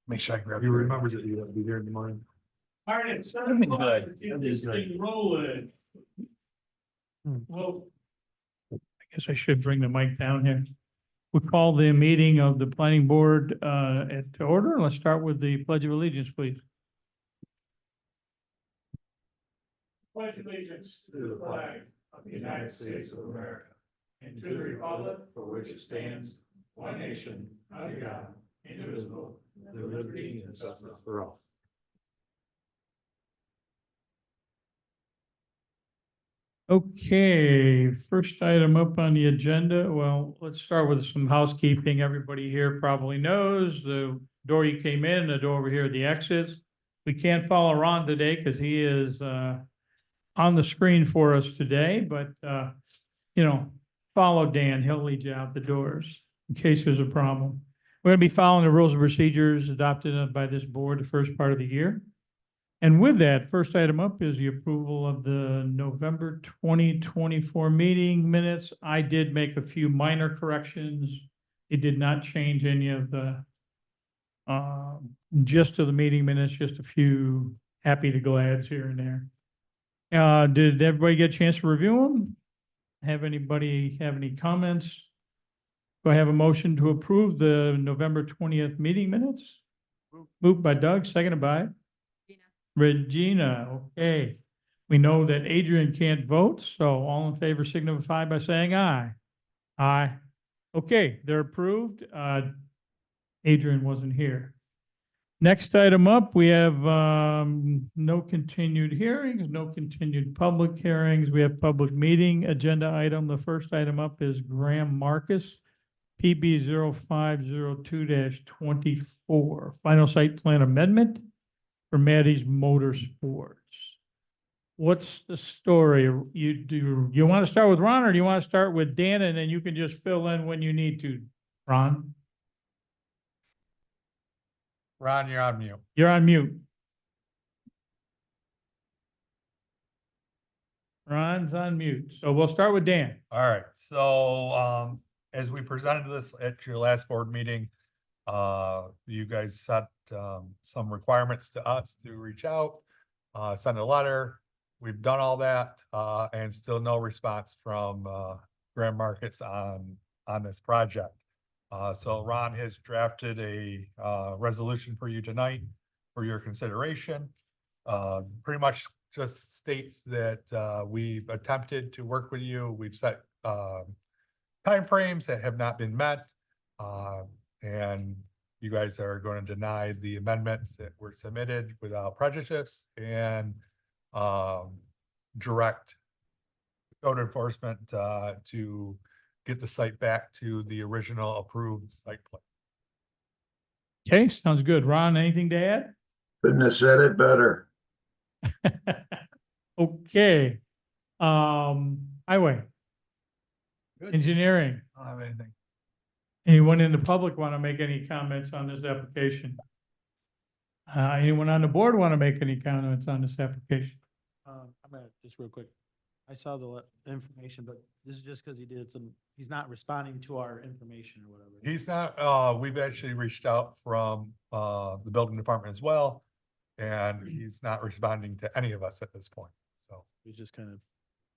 Make sure I grab. You remember that you'll be here in the morning. All right, it's That'd be good. Keep That'd be this good. thing rolling. Hmm. Well, I guess I should bring the mic down here. We call the meeting of the planning board to order. Let's start with the pledge of allegiance, please. Pledge allegiance to the flag of the United States of America and to the republic for which it stands, one nation, under God, indivisible, with liberty and justice for all. Okay, first item up on the agenda. Well, let's start with some housekeeping. Everybody here probably knows the door you came in, the door over here, the exits. We can't follow Ron today because he is on the screen for us today, but follow Dan. He'll lead you out the doors in case there's a problem. We're going to be following the rules and procedures adopted by this board the first part of the year. And with that, first item up is the approval of the November 2024 meeting minutes. I did make a few minor corrections. It did not change any of the gist of the meeting minutes, just a few happy to glads here and there. Did everybody get a chance to review them? Have anybody have any comments? Do I have a motion to approve the November 20th meeting minutes? Moved by Doug, seconded by Regina. Okay. We know that Adrian can't vote, so all in favor signify by saying aye. Aye. Okay, they're approved. Adrian wasn't here. Next item up, we have no continued hearings, no continued public hearings. We have public meeting agenda item. The first item up is Graham Marcus, PB 0502-24, final site plan amendment for Maddie's Motorsports. What's the story? You want to start with Ron, or do you want to start with Dan, and then you can just fill in when you need to? Ron? Ron, you're on mute. You're on mute. Ron's on mute. So we'll start with Dan. All right, so as we presented this at your last board meeting, you guys set some requirements to us to reach out, send a letter. We've done all that, and still no response from Grand Markets on this project. So Ron has drafted a resolution for you tonight for your consideration. Pretty much just states that we've attempted to work with you. We've set timeframes that have not been met, and you guys are going to deny the amendments that were submitted without prejudice and direct code enforcement to get the site back to the original approved site plan. Okay, sounds good. Ron, anything to add? Couldn't have said it better. Okay. Highway. Good. Engineering. I don't have anything. Anyone in the public want to make any comments on this application? Anyone on the board want to make any comments on this application? I'm gonna, just real quick. I saw the information, but this is just because he's not responding to our information or whatever. He's not, we've actually reached out from the building department as well, and he's not responding to any of us at this point, so. He's just kind of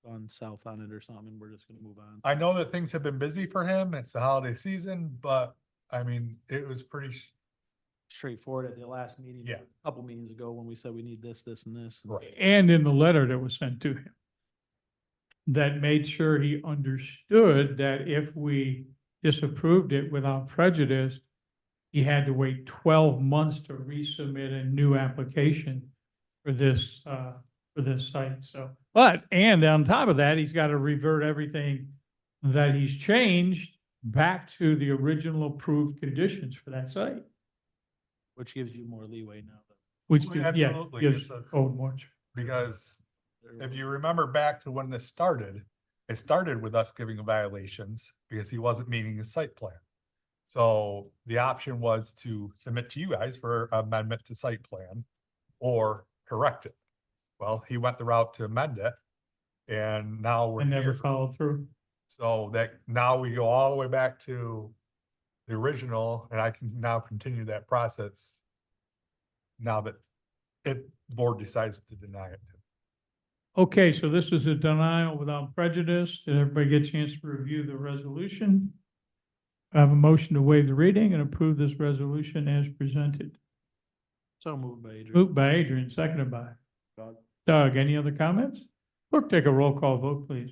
gone south on it or something. We're just gonna move on. I know that things have been busy for him. It's the holiday season, but I mean, it was pretty, Straightforward at the last meeting. Yeah. A couple meetings ago when we said we need this, this and this. right. And in the letter that was sent to him, that made sure he understood that if we disapproved it without prejudice, he had to wait 12 months to resubmit a new application for this site. So, and on top of that, he's got to revert everything that he's changed back to the original approved conditions for that site, Which gives you more leeway now. which Well, gives, yeah, absolutely, gives gives us- code more. Because if you remember back to when this started, it started with us giving violations because he wasn't meeting his site plan. So the option was to submit to you guys for amendment to site plan or correct it. Well, he went the route to amend it, and now we're And never here. followed through. So that now we go all the way back to the original, and I can now continue that process now that board decides to deny it. Okay, so this is a denial without prejudice. Did everybody get a chance to review the resolution? I have a motion to waive the reading and approve this resolution as presented. So moved by Adrian. Moved by Adrian, seconded by Doug. Doug. Any other comments? Clerk, take a roll call vote, please.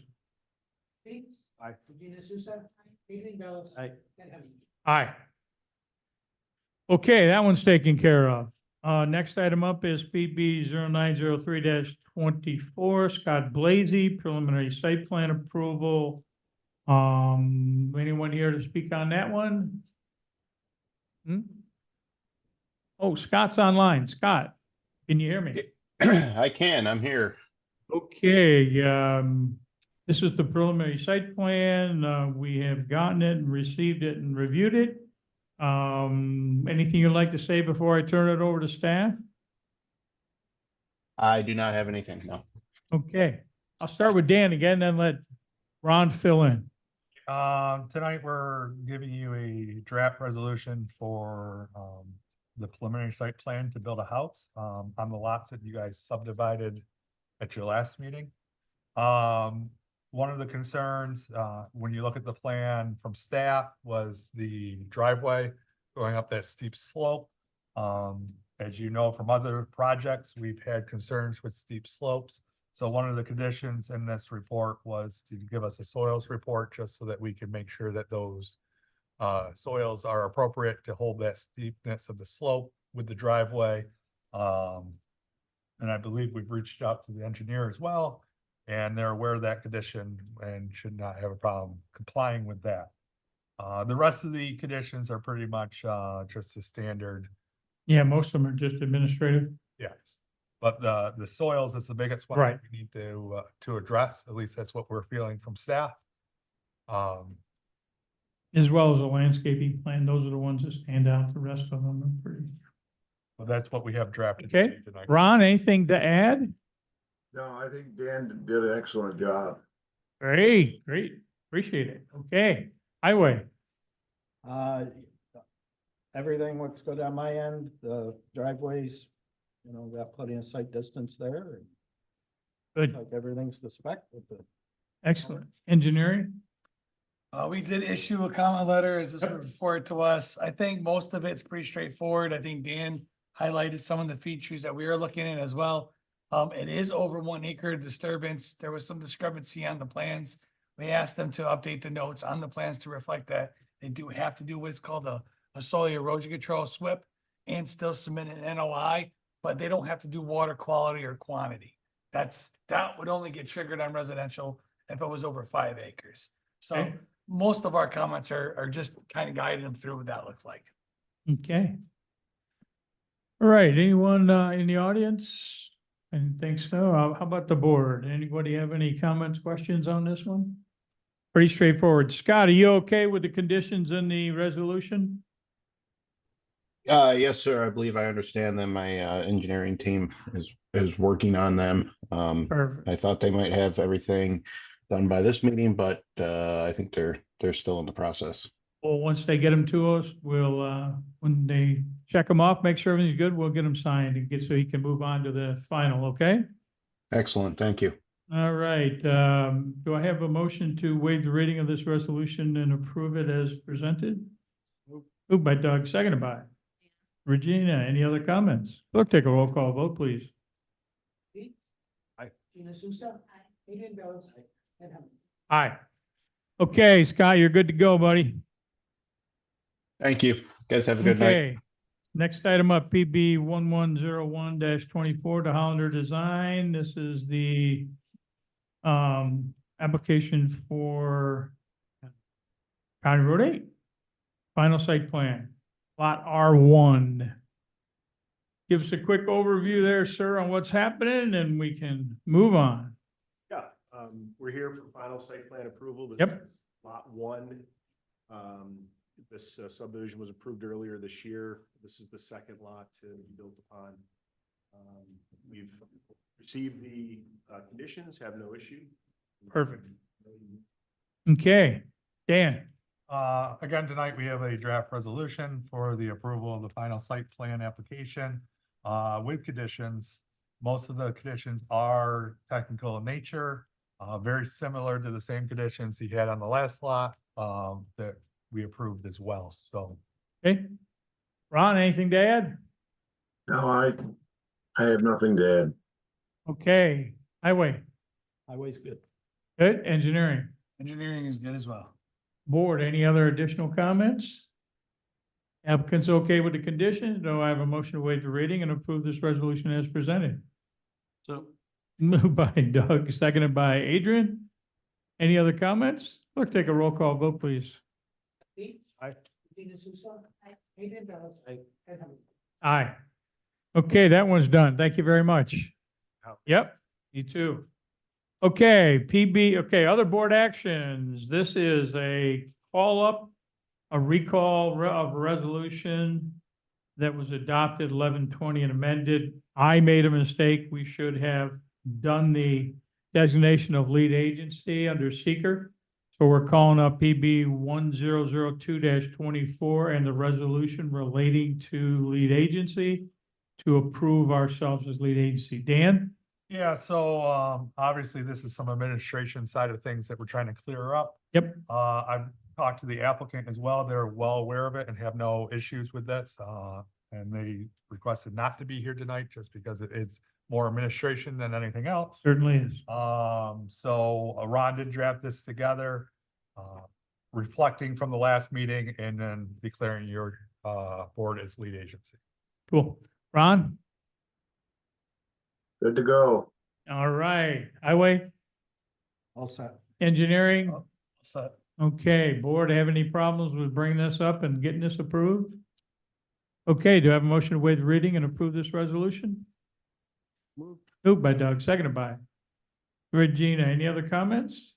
Bates. Aye. Regina Souza. Adrian Bellis. Aye. Ken Hensley. Aye. Okay, that one's taken care of. Next item up is PB 0903-24, Scott Blazy, preliminary site plan approval. Anyone here to speak on that one? Oh, Scott's online. Scott, can you hear me? I can, I'm here. Okay, this is the preliminary site plan. We have gotten it and received it and reviewed it. Anything you'd like to say before I turn it over to staff? I do not have anything, no. Okay, I'll start with Dan again, then let Ron fill in. Tonight, we're giving you a draft resolution for, the preliminary site plan to build a house, on the lots that you guys subdivided at your last meeting. One of the concerns, when you look at the plan from staff was the driveway going up that steep slope. As you know, from other projects, we've had concerns with steep slopes. So one of the conditions in this report was to give us a soils report, just so that we can make sure that those soils are appropriate to hold that steepness of the slope with the driveway. And I believe we've reached out to the engineer as well, and they're aware of that condition and should not have a problem complying with that. The rest of the conditions are pretty much just the standard. Yeah, most of them are just administrative. Yes. But the soils is the biggest one Right. that we need to address. At least that's what we're feeling from staff. As well as a landscaping plan. Those are the ones that stand out. The rest of them are pretty. But that's what we have drafted. Okay. tonight. Ron, anything to add? No, I think Dan did an excellent job. Great, great. Appreciate it. Okay, highway. Everything looks good on my end, the driveways, got plenty of sight distance there. Good, Like everything's the spec with the. excellent. Engineering? We did issue a comment letter as this Yep. was referred to us. I think most of it's pretty straightforward. I think Dan highlighted some of the features that we are looking at as well. It is over 1 acre disturbance. There was some discrepancy on the plans. We asked them to update the notes on the plans to reflect that they do have to do what's called a soil erosion control SWIP and still submit an NOI, but they don't have to do water quality or quantity. That would only get triggered on residential if it was over 5 acres. So Okay. most of our comments are just kind of guiding them through what that looks like. Okay. All right, anyone in the audience? I didn't think so. How about the board? Anybody have any comments, questions on this one? Pretty straightforward. Scott, are you okay with the conditions in the resolution? Yes, sir, I believe I understand them. My engineering team is working on them. Perfect. I thought they might have everything done by this meeting, but I think they're still in the process. Well, once they get them to us, we'll, when they check them off, make sure everything's good, we'll get them signed and so he can move on to the final, okay? Excellent, thank you. All right, do I have a motion to waive the reading of this resolution and approve it as presented? Moved by Doug, seconded by Regina. Any other comments? Clerk, take a roll call vote, please. Bates. Aye. Regina Souza. Adrian Bellis. Ken Hensley. Aye. Okay, Scott, you're good to go, buddy. Thank you. Guys have a good night. Okay. Next item up, PB 1101-24 to Hollander Design. This is the application for County Road 8. Final site plan, lot R1. Give us a quick overview there, sir, on what's happening, and we can move on. Yeah, we're here for final site plan approval. This Yep. is Lot 1. This subdivision was approved earlier this year. This is the second lot to be built upon. We've received the conditions, have no issue. Perfect. Okay, Dan. Again, tonight we have a draft resolution for the approval of the final site plan application with conditions. Most of the conditions are technical in nature, very similar to the same conditions he had on the last lot, that we approved as well, so. Okay. Ron, anything to add? No, I have nothing to add. Okay, highway, Highway's good. good, engineering, Engineering is good as well. board, any other additional comments? Applicant's okay with the conditions? Do I have a motion to waive the reading and approve this resolution as presented? So Moved by Doug, seconded by Adrian. Any other comments? Clerk, take a roll call vote, please. Aye. Aye. Okay, that one's done. Thank you very much. Yep, you too. Okay, other board actions. This is a a recall of a resolution that was adopted 11/20 and amended. I made a mistake. We should have done the designation of lead agency under seeker. So we're calling up PB 1002-24 and the resolution relating to lead agency to approve ourselves as lead agency. Dan? Yeah, so, obviously this is some administration side of things that we're trying to clear up. Yep. I've talked to the applicant as well. They're well aware of it and have no issues with this. And they requested not to be here tonight just because it's more administration than anything else. Certainly is. So Ron did draft this together, reflecting from the last meeting and then declaring your, board as lead agency. Cool. Ron? Good to go. All right. Highway, all set. engineering? So, Okay, board, have any problems with bringing this up and getting this approved? Okay, do I have a motion to waive the reading and approve this resolution? Moved by Doug, seconded by Regina. Any other comments?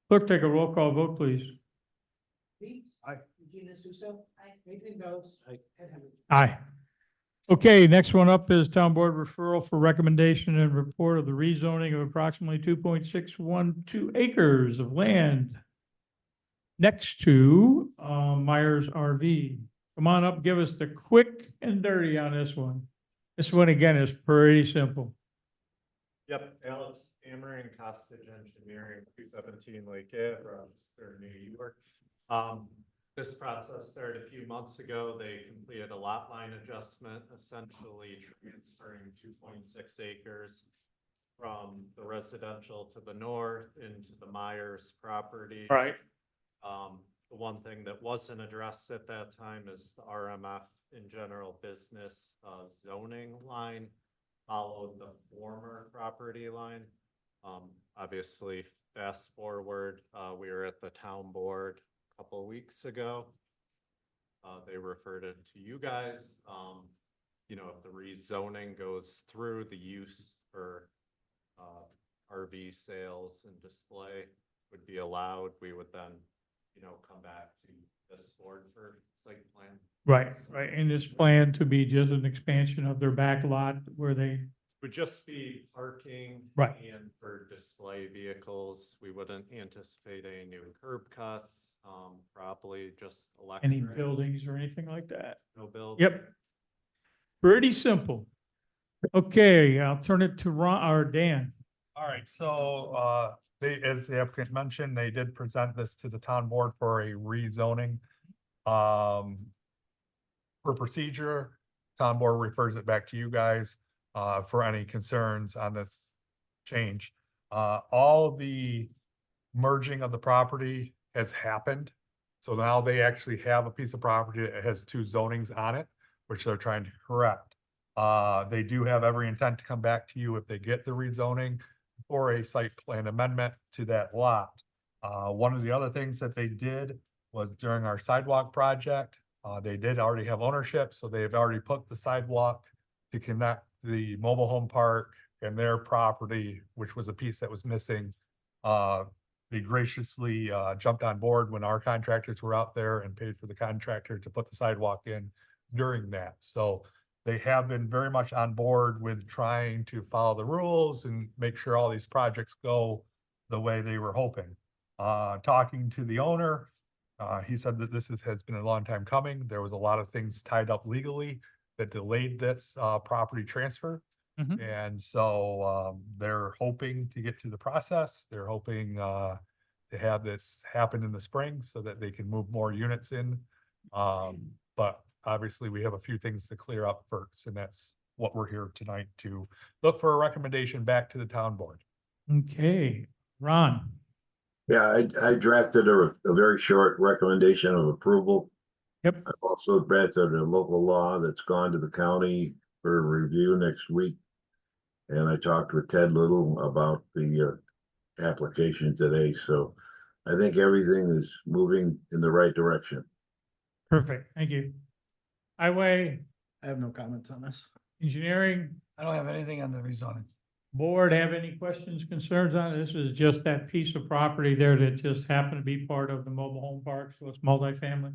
Clerk, take a roll call vote, please. Aye. Aye. Okay, next one up is town board referral for recommendation and report of the rezoning of approximately 2.612 acres of land next to Myers RV. Come on up, give us the quick and dirty on this one. This one again is pretty simple. Yep, Alex Amering, Costage Engineering, 217 Lake Ave, Rochester, New York. This process started a few months ago. They completed a lot line adjustment, essentially transferring 2.6 acres from the residential to the north into the Myers property. Right. The one thing that wasn't addressed at that time is the RMF in general business zoning line followed the former property line. Obviously, fast forward, we were at the town board a couple of weeks ago. They referred it to you guys. You know, if the rezoning goes through, the use for RV sales and display would be allowed. We would then, you know, come back to this board for site plan. Right, right. And this plan to be just an expansion of their back lot where they, Would just be parking. Right. And for display vehicles, we wouldn't anticipate any new curb cuts, probably just electric. any buildings or anything like that. No build. Yep. Pretty simple. Okay, I'll turn it to Ron or Dan. All right, so, they, as the applicant mentioned, they did present this to the town board for a rezoning. For procedure, town board refers it back to you guys, for any concerns on this change. All the merging of the property has happened. So now they actually have a piece of property that has two zonings on it, which they're trying to correct. They do have every intent to come back to you if they get the rezoning or a site plan amendment to that lot. One of the other things that they did was during our sidewalk project, they did already have ownership, so they've already put the sidewalk to connect the mobile home park and their property, which was a piece that was missing. They graciously jumped on board when our contractors were out there and paid for the contractor to put the sidewalk in during that. So they have been very much on board with trying to follow the rules and make sure all these projects go the way they were hoping. Talking to the owner, he said that this has been a long time coming. There was a lot of things tied up legally that delayed this, property transfer. Mhm. And so, they're hoping to get through the process. They're hoping, to have this happen in the spring so that they can move more units in. But obviously we have a few things to clear up first, and that's what we're here tonight to look for a recommendation back to the town board. Okay, Ron. Yeah, I drafted a very short recommendation of approval. Yep. I've also drafted a local law that's gone to the county for review next week. And I talked with Ted Little about the application today, so I think everything is moving in the right direction. Perfect, thank you. Highway, I have no comments on this. engineering, I don't have anything on the rezoning. board have any questions, concerns on it? This is just that piece of property there that just happened to be part of the mobile home park, so it's multifamily.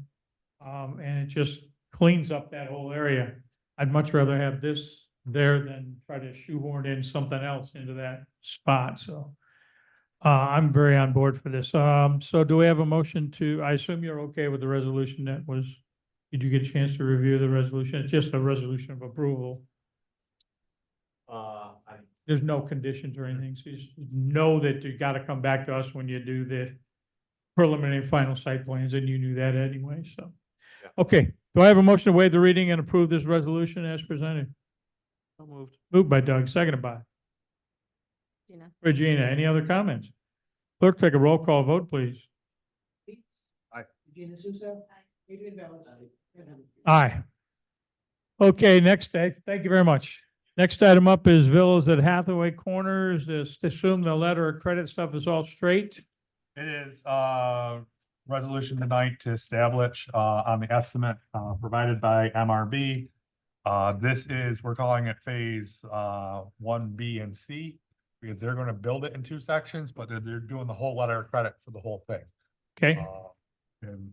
And it just cleans up that whole area. I'd much rather have this there than try to shoehorn in something else into that spot, so. I'm very on board for this. So do we have a motion to, I assume you're okay with the resolution that was, did you get a chance to review the resolution? It's just a resolution of approval. I There's no conditions or anything, so you just know that you gotta come back to us when you do the preliminary and final site plans, and you knew that anyway, so. Yeah. Okay, do I have a motion to waive the reading and approve this resolution as presented? So moved. Moved by Doug, seconded by Gina. Regina. Any other comments? Clerk, take a roll call vote, please. Aye. Gina Suso. Adrian Velez. Aye. Okay, next, thank you very much. Next item up is Villas at Hathaway Corners. Just assume the letter of credit stuff is all straight. It is, resolution tonight to establish, on the estimate, provided by MRB. This is, we're calling it phase, 1B and C, because they're gonna build it in 2 sections, but they're doing the whole letter of credit for the whole thing. Okay, And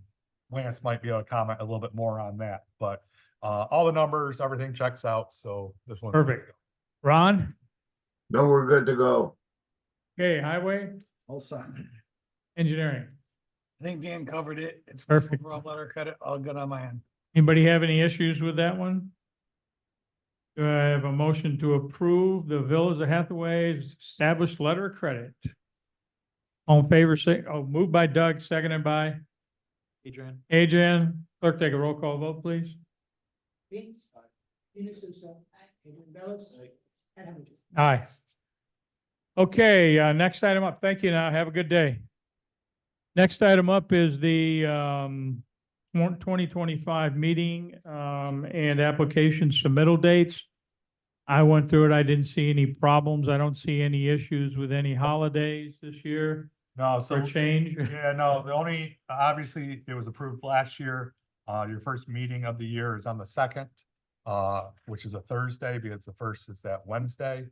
Lance might be able to comment a little bit more on that, but, all the numbers, everything checks out, so this one. perfect. Ron? No, we're good to go. Okay, highway, All set. engineering. I think Dan covered it. It's Perfect. overall letter credit, all good on my end. Anybody have any issues with that one? Do I have a motion to approve the Villas of Hathaway's established letter of credit? All in favor, say, moved by Doug, seconded by Adrian. Adrian. Clerk, take a roll call vote, please. Gina Suso. Adrian Velez. Ed Henry. Aye. Okay, next item up. Thank you now. Have a good day. Next item up is the 2025 meeting and application submittal dates. I went through it. I didn't see any problems. I don't see any issues with any holidays this year No, for so, change. yeah, no, the only, obviously, it was approved last year. Your first meeting of the year is on the 2nd, which is a Thursday, because the first is that Wednesday.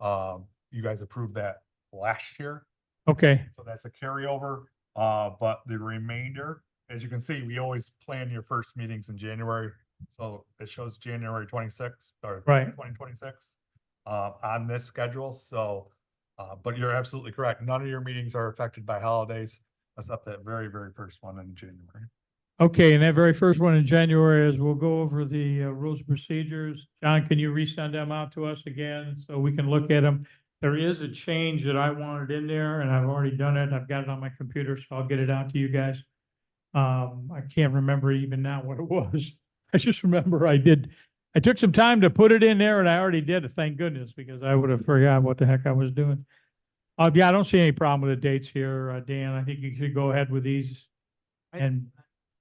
You guys approved that last year, Okay, so that's a carryover. But the remainder, as you can see, we always plan your first meetings in January. So it shows January 26th or Right. 2026 on this schedule. So, but you're absolutely correct. None of your meetings are affected by holidays, except that very, very first one in January. okay, and that very first one in January is we'll go over the rules and procedures. John, can you resend them out to us again so we can look at them? There is a change that I wanted in there, and I've already done it. I've got it on my computer, so I'll get it out to you guys. I can't remember even now what it was. I just remember I took some time to put it in there, and I already did it, thank goodness, because I would have forgot what the heck I was doing. Yeah, I don't see any problem with the dates here, Dan. I think you should go ahead with these. And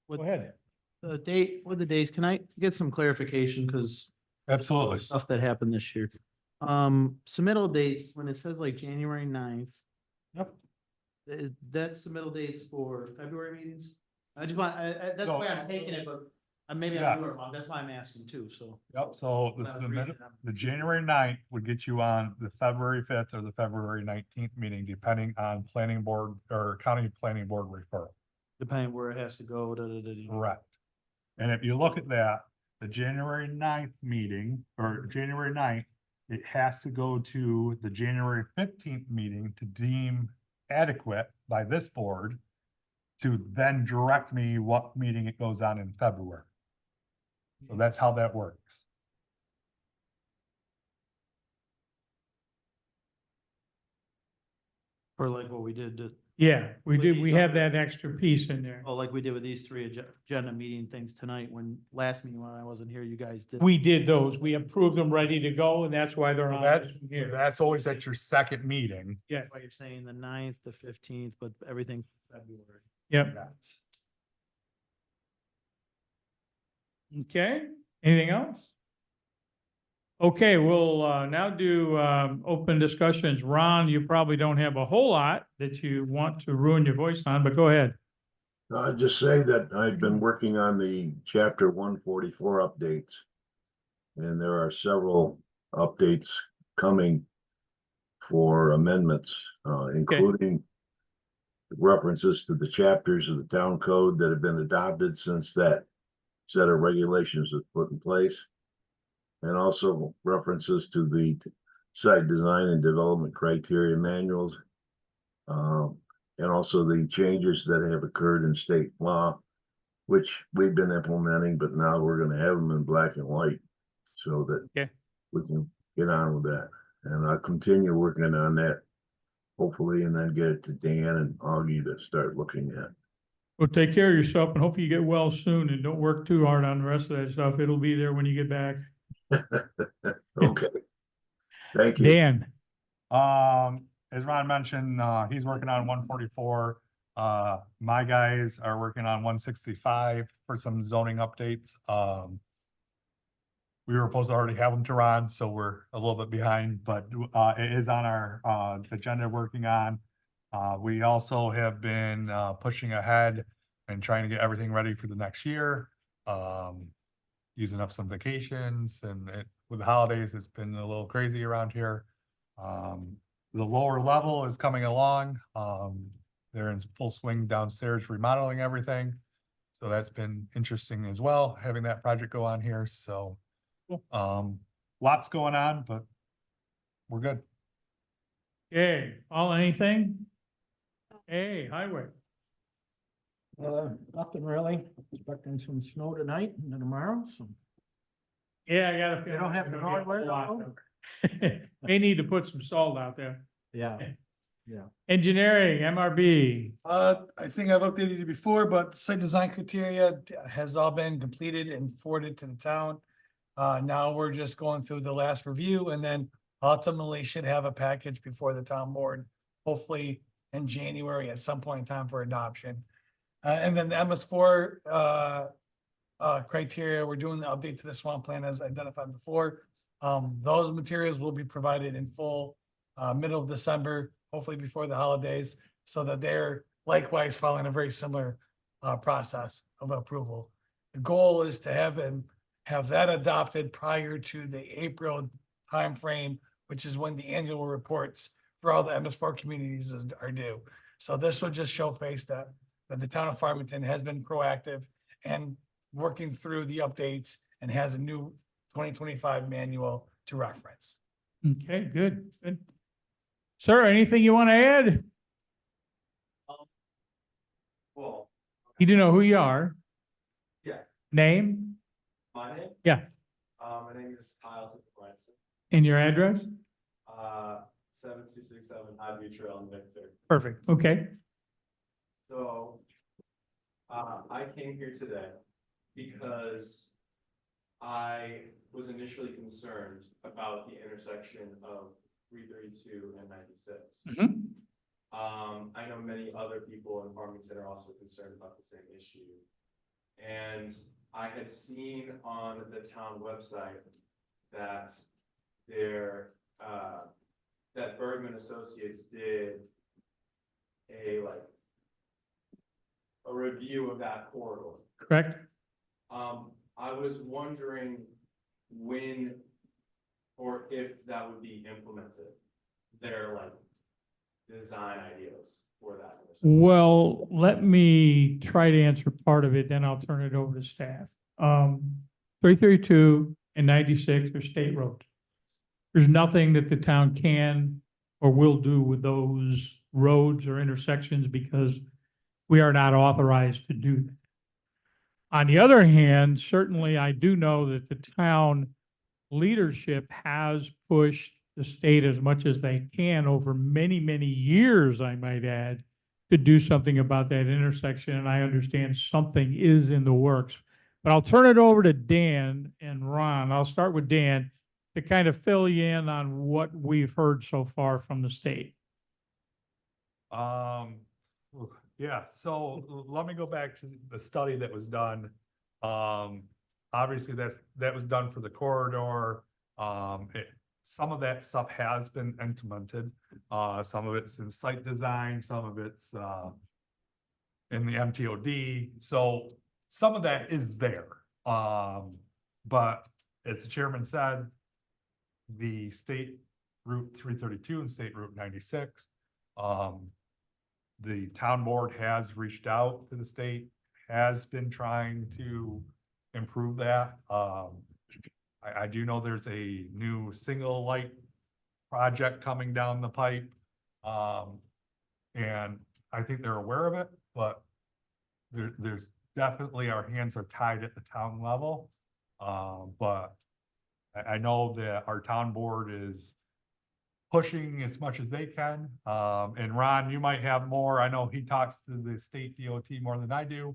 With go ahead. the date, with the days, can I get some clarification? Because Absolutely. stuff that happened this year. Submittal dates, when it says like January 9th. Yep. That submittal dates for February meetings? I just want, that's the way I'm taking it, but maybe I'm doing it wrong. That's why I'm asking too, so. Yep, so the January 9th would get you on the February 5th or the February 19th meeting, depending on planning board or county planning board referral. Depending where it has to go. Correct. And if you look at that, the January 9th meeting or January 9th, it has to go to the January 15th meeting to deem adequate by this board to then direct me what meeting it goes on in February. So that's how that works. Or like what we did to, Yeah, we With do, these we have other- that extra piece in there. oh, like we did with these three agenda meeting things tonight, when last meeting when I wasn't here, you guys did. We did those, we approved them ready to go, and that's why they're So on that, this one here. that's always at your second meeting. Yeah, Why you're saying the 9th, the 15th, but everything February. yep, okay, anything else? Okay, we'll now do open discussions. Ron, you probably don't have a whole lot that you want to ruin your voice on, but go ahead. I'd just say that I've been working on the chapter 144 updates. And there are several updates coming for amendments, including references to the chapters of the town code that have been adopted since that set of regulations was put in place. And also references to the site design and development criteria manuals. And also the changes that have occurred in state law, which we've been implementing, but now we're gonna have them in black and white so that Okay. we can get on with that. And I'll continue working on that, hopefully, and then get it to Dan and Augie to start looking at. Well, take care of yourself and hope you get well soon and don't work too hard on the rest of that stuff. It'll be there when you get back. Okay. Thank you. Dan, As Ron mentioned, he's working on 144. My guys are working on 165 for some zoning updates. We were supposed to already have them to Ron, so we're a little bit behind, but it is on our agenda working on. We also have been pushing ahead and trying to get everything ready for the next year. Using up some vacations and with the holidays, it's been a little crazy around here. The lower level is coming along. They're in full swing downstairs remodeling everything. So that's been interesting as well, having that project go on here. So lots going on, but we're good. okay, all anything? Hey, highway. Nothing really. Expecting some snow tonight and tomorrow, so. Yeah, I got a You feeling. don't have to we're go gonna get a anywhere, lot though? of- May need to put some salt out there. Yeah. Engineering, MRB. I think I've updated you before, but site design criteria has all been completed and forwarded to the town. Now we're just going through the last review and then ultimately should have a package before the town board, hopefully in January at some point in time for adoption. And then the MS4 criteria, we're doing the update to the swamp plan as identified before. Those materials will be provided in full middle of December, hopefully before the holidays, so that they're likewise following a very similar process of approval. The goal is to have that adopted prior to the April timeframe, which is when the annual reports for all the MS4 communities are due. So this will just showcase that the town of Farmington has been proactive and working through the updates and has a new 2025 manual to reference. Okay, good, good. Sir, anything you want to add? Well, You do know who you are? Yeah. Name my name? Yeah. My name is Kyle Branson, and your address? 7267 Highview Trail in Victor. Perfect, okay. So, I came here today because I was initially concerned about the intersection of 332 and 96. Mhm. I know many other people in Farmington are also concerned about the same issue. And I had seen on the town website that that Bergman Associates did a review of that corridor. Correct? I was wondering when or if that would be implemented, their design ideas for that. Well, let me try to answer part of it, then I'll turn it over to staff. 332 and 96 are state roads. There's nothing that the town can or will do with those roads or intersections because we are not authorized to do that. On the other hand, certainly I do know that the town leadership has pushed the state as much as they can over many, many years, I might add, to do something about that intersection, and I understand something is in the works. But I'll turn it over to Dan and Ron. I'll start with Dan to kind of fill you in on what we've heard so far from the state. Yeah, so let me go back to the study that was done. Obviously that was done for the corridor. Some of that stuff has been implemented. Some of it's in site design, some of it's, in the MTOD. So some of that is there. But as the chairman said, the state Route 332 and state Route 96, the town board has reached out to the state, has been trying to improve that. I do know there's a new single light project coming down the pipe. And I think they're aware of it, but there's definitely, our hands are tied at the town level. But I know that our town board is pushing as much as they can. And Ron, you might have more. I know he talks to the state DOT more than I do,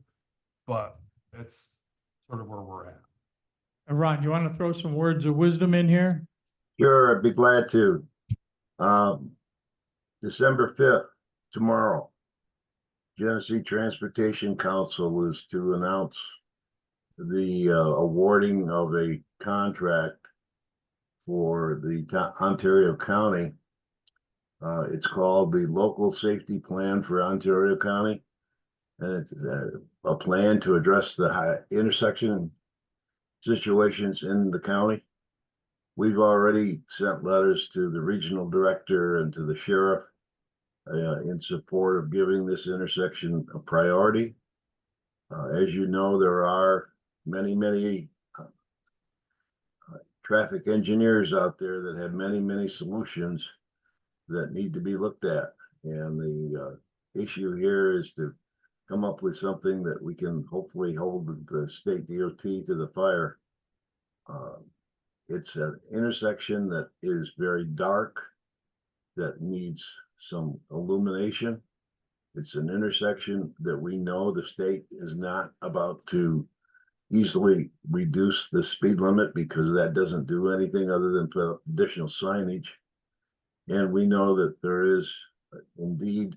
but that's sort of where we're at. Ron, you want to throw some words of wisdom in here? Sure, I'd be glad to. December 5th, tomorrow, Genesee Transportation Council is to announce the awarding of a contract for the Ontario County. It's called the Local Safety Plan for Ontario County. And it's a plan to address the high intersection situations in the county. We've already sent letters to the regional director and to the sheriff in support of giving this intersection a priority. As you know, there are many traffic engineers out there that have many solutions that need to be looked at. And the issue here is to come up with something that we can hopefully hold the state DOT to the fire. It's an intersection that is very dark, that needs some illumination. It's an intersection that we know the state is not about to easily reduce the speed limit, because that doesn't do anything other than put additional signage. And we know that there is indeed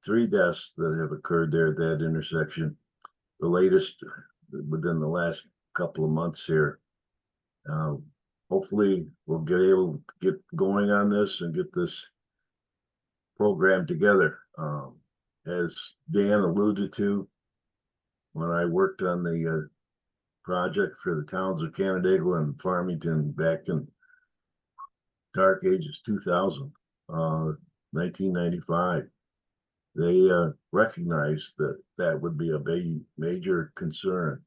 3 deaths that have occurred there at that intersection, the latest within the last couple of months here. Hopefully we'll get able to get going on this and get this program together. As Dan alluded to, when I worked on the project for the towns of Canandaigua and Farmington back in dark ages 2000, 1995, they recognized that that would be a major concern.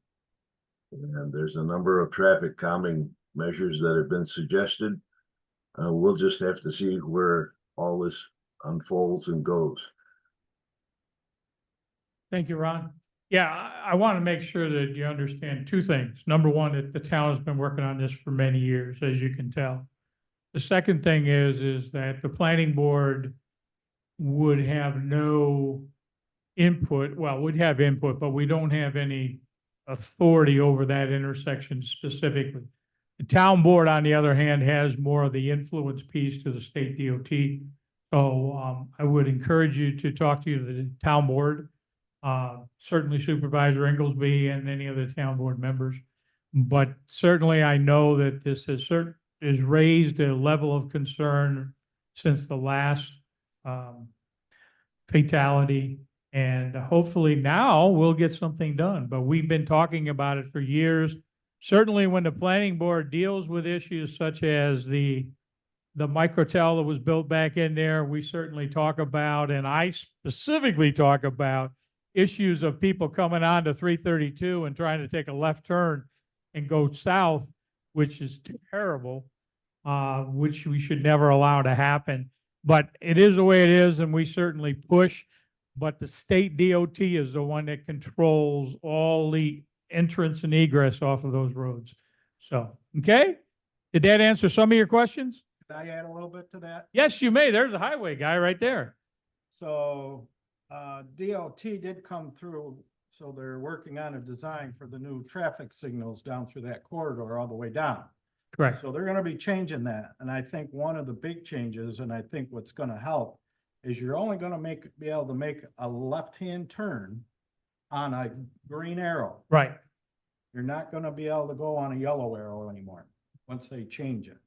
And there's a number of traffic calming measures that have been suggested. We'll just have to see where all this unfolds and goes. Thank you, Ron. Yeah, I want to make sure that you understand 2 things. Number one, that the town has been working on this for many years, as you can tell. The second thing is that the planning board would have no input, well, would have input, but we don't have any authority over that intersection specifically. The town board, on the other hand, has more of the influence piece to the state DOT. So I would encourage you to talk to the town board, certainly Supervisor Inglesby and any of the town board members. But certainly I know that this has raised a level of concern since the last fatality. And hopefully now we'll get something done. But we've been talking about it for years. Certainly when the planning board deals with issues such as the microtel that was built back in there, we certainly talk about, and I specifically talk about, issues of people coming on to 332 and trying to take a left turn and go south, which is terrible, which we should never allow to happen. But it is the way it is, and we certainly push. But the state DOT is the one that controls all the entrance and egress off of those roads. So, okay? Did that answer some of your questions? Could I add a little bit to that? Yes, you may. There's a highway guy right there. So, DOT did come through, so they're working on a design for the new traffic signals down through that corridor all the way down. Correct. So they're gonna be changing that, and I think one of the big changes, and I think what's gonna help, is you're only gonna be able to make a left-hand turn on a green arrow. Right. You're not gonna be able to go on a yellow arrow anymore, once they change it.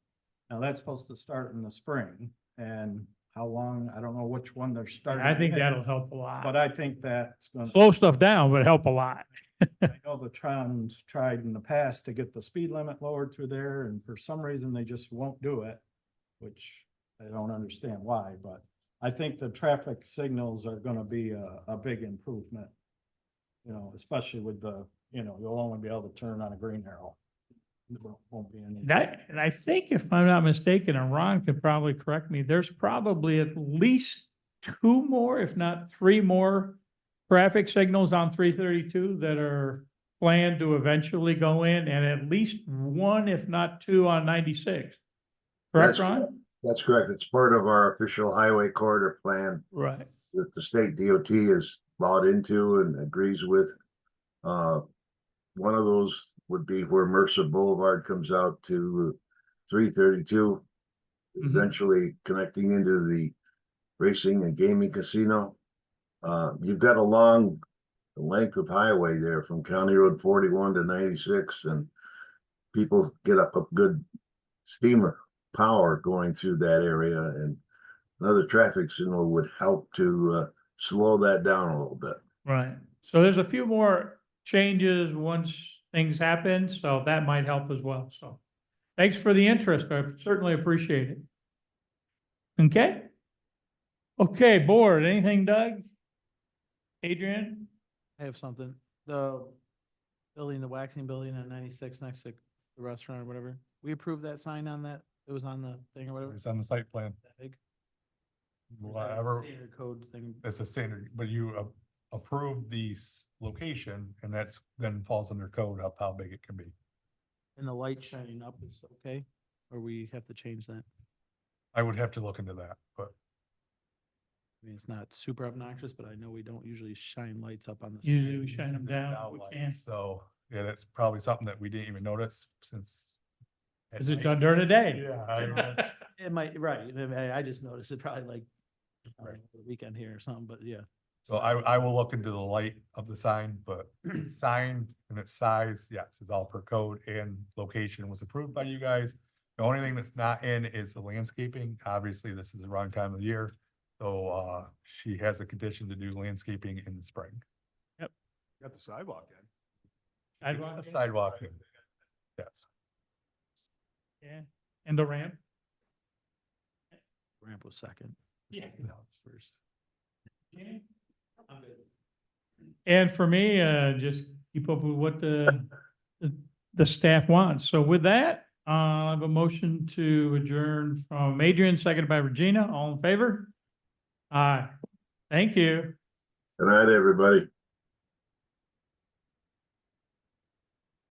Now, that's supposed to start in the spring, and how long, I don't know which one they're starting. I think with, that'll help a lot. But I think that's gonna. Slow stuff down, but help a lot. I know the Trons tried in the past to get the speed limit lowered through there, and for some reason, they just won't do it, which I don't understand why, but I think the traffic signals are gonna be a big improvement. You know, especially with the, you'll only be able to turn on a green arrow. There won't be any. And I think if I'm not mistaken, and Ron could probably correct me, there's probably at least 2 more, if not 3 more traffic signals on 332 that are planned to eventually go in, and at least 1, if not 2 on 96. Correct, That's Ron? That's correct. It's part of our official highway corridor plan Right. that the state DOT has bought into and agrees with. One of those would be where Mercer Boulevard comes out to 332, Mhm. eventually connecting into the racing and gaming casino. You've got a long length of highway there from County Road 41 to 96, and people get up a good steam of power going through that area, and another traffic signal would help to slow that down a little bit. Right. So there's a few more changes once things happen, so that might help as well. So thanks for the interest. I certainly appreciate it. Okay? Okay, board, anything, Doug? Adrian? I have something. The building, the waxing building on 96 next to the restaurant or whatever. We approved that sign on that. It was on the thing or whatever. It's on the site plan, That big. Or is that a whatever, Standard code thing. it's a standard, but you approve the location and that's then falls under code of how big it can be. And the light shining up is okay? Or we have to change that? I would have to look into that, but I mean, it's not super obnoxious, but I know we don't usually shine lights up on the. Usually we shine them down. now if we like, can. so, yeah, that's probably something that we didn't even notice since. at Is it night. done during the day? Yeah, I know, it's, It might, right. I just noticed it probably like Right. the weekend here or something, but yeah. so I will look into the light of the sign, but sign and its size, yes, is all per code and location was approved by you guys. The only thing that's not in is the landscaping. Obviously, this is the wrong time of the year. So, she has a condition to do landscaping in the spring. Got the sidewalk in. Sidewalk? A sidewalk, yes. Yeah, and the ramp? Ramp was second. Yeah. No. First. I'm good. And for me, just keep up with what the staff wants. So with that, I have a motion to adjourn from Adrian, seconded by Regina. All in favor? Aye. Thank you. Good night, everybody.